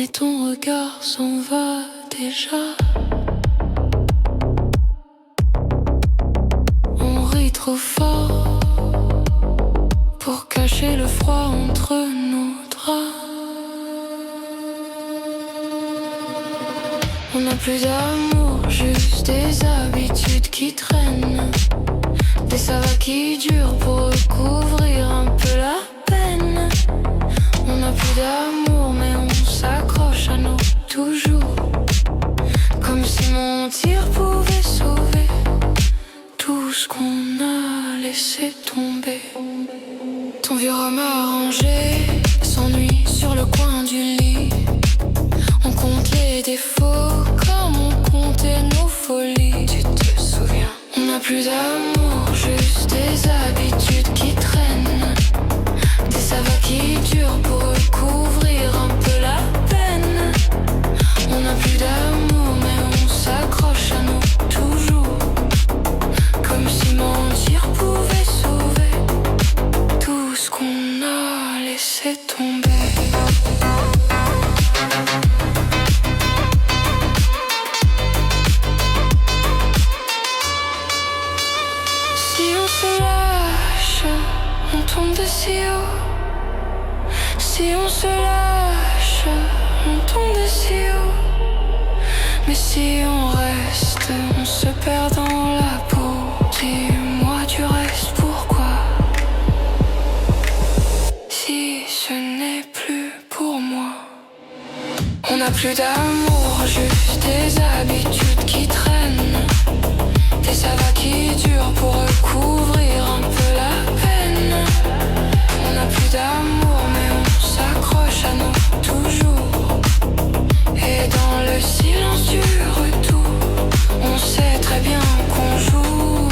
mais ton regard s'en va déjà. On rit trop fort pour cacher le froid entre nos draps. On n'a plus d'amour, juste des habitudes qui traînent, des sagas qui durent pour recouvrir un peu la peine. On n'a plus d'amour mais on s'accroche à nous toujours, comme si mentir pouvait sauver tout ce qu'on a laissé tomber. Ton vieux rhum arrangé s'ennuie sur le coin du lit. On compte les défauts comme on comptait nos folies. Tu te souviens? On n'a plus d'amour, juste des habitudes qui traînent, des sagas qui durent pour recouvrir un peu la peine. On n'a plus d'amour mais on s'accroche à nous toujours, comme si mentir pouvait sauver tout ce qu'on a laissé tomber. Si on se lâche, on tombe si haut. Mais si on reste, on se perd dans la peau. Dis-moi tu restes pourquoi? Si ce n'est plus pour moi. On n'a plus d'amour, juste des habitudes qui traînent, des sagas qui durent pour recouvrir un peu la peine. On n'a plus d'amour mais on s'accroche à nous toujours, et dans le silence du retour, on sait très bien qu'on joue.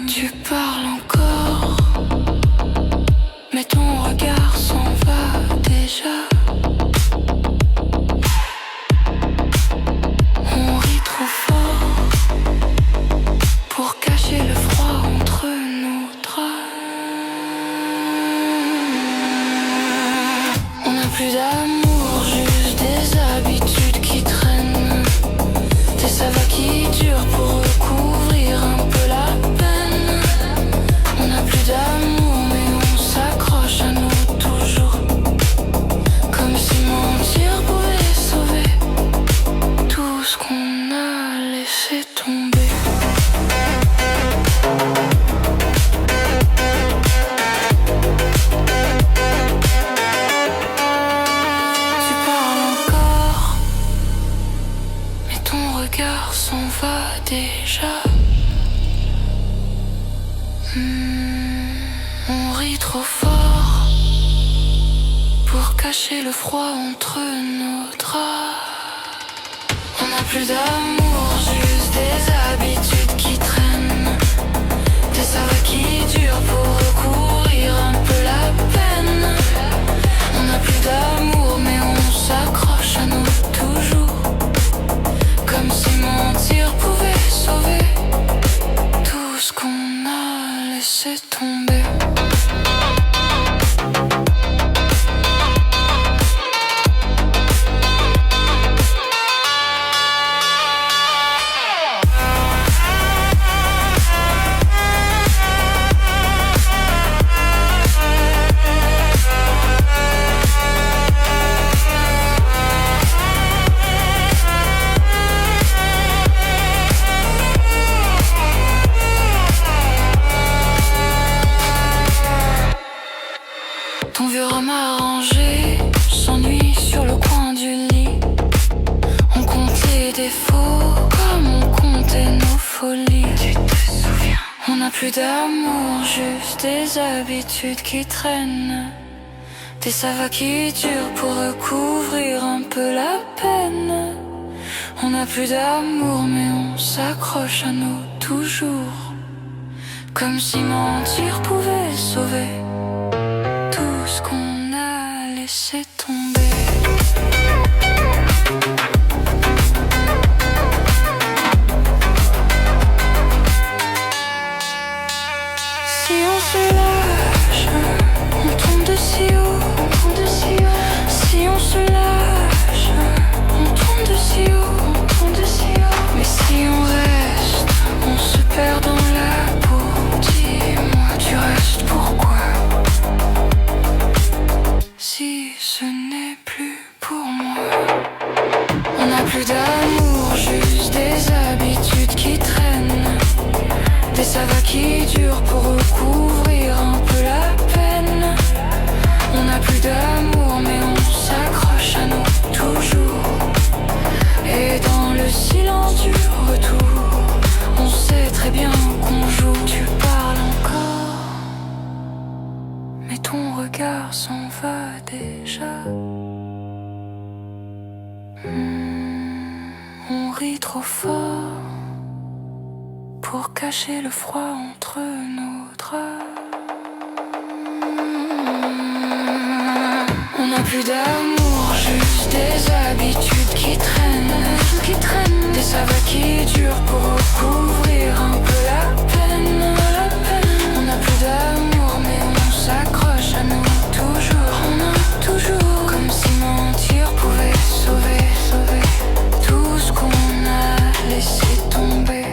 Tu parles encore, mais ton regard s'en va déjà. On rit trop fort pour cacher le froid entre nos draps. On n'a plus d'amour, juste des habitudes qui traînent, des sagas qui durent pour recouvrir un peu la peine. On n'a plus d'amour mais on s'accroche à nous toujours, comme si mentir pouvait sauver tout ce qu'on a laissé tomber. Tu parles encore, mais ton regard s'en va déjà. On rit trop fort pour cacher le froid entre nos draps. On n'a plus d'amour, juste des habitudes qui traînent, des sagas qui durent pour recouvrir un peu la peine. On n'a plus d'amour mais on s'accroche à nous toujours, comme si mentir pouvait sauver tout ce qu'on a laissé tomber. Ton vieux rhum arrangé s'ennuie sur le coin du lit. On compte les défauts comme on comptait nos folies. Tu te souviens? On n'a plus d'amour, juste des habitudes qui traînent, des sagas qui durent pour recouvrir un peu la peine. On n'a plus d'amour mais on s'accroche à nous toujours, comme si mentir pouvait sauver tout ce qu'on a laissé tomber. se lâche, on tombe de si haut, on tombe de si haut. Si on se lâche, on tombe de si haut, on tombe de si haut. Mais si on reste, on se perd dans la peau. Dis-moi, tu restes pourquoi? Si ce n'est plus pour moi. On n'a plus d'amour, juste des habitudes qui traînent. Des savas qui durent pour recouvrir un peu la peine. On n'a plus d'amour mais on s'accroche à nous toujours. Et dans le silence du retour, on sait très bien qu'on joue. Tu parles encore, mais ton regard s'en va déjà. On rit trop fort pour cacher le froid entre nos draps. On n'a plus d'amour, juste des habitudes qui traînent. Des savas qui durent pour recouvrir un peu la peine. On n'a plus d'amour mais on s'accroche à nous toujours. On a toujours, comme si mentir pouvait sauver tout ce qu'on a laissé tomber.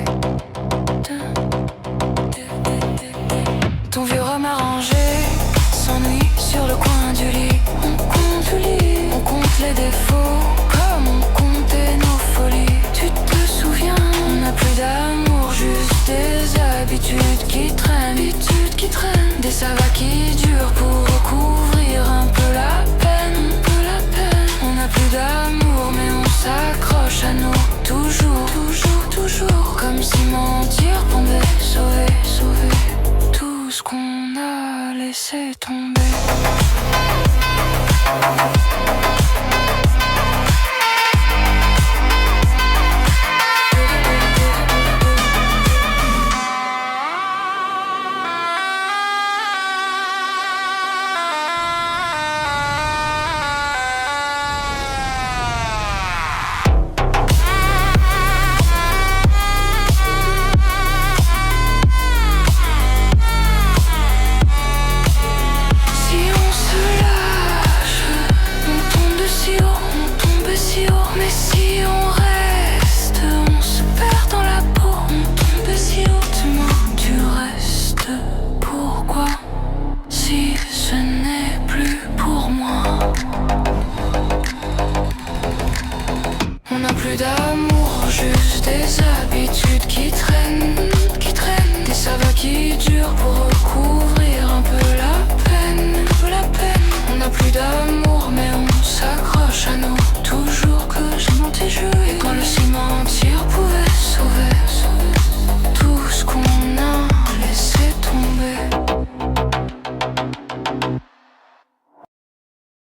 Ton vieux rhum arrangé s'ennuie sur le coin du lit. On compte les défauts comme on comptait nos folies. Tu te souviens, on n'a plus d'amour, juste des habitudes qui traînent. Des savas qui durent pour recouvrir un peu la peine. On n'a plus d'amour mais on s'accroche à nous toujours. Comme si mentir pouvait sauver tout ce qu'on a laissé tomber. On n'a plus d'amour, juste des habitudes qui traînent.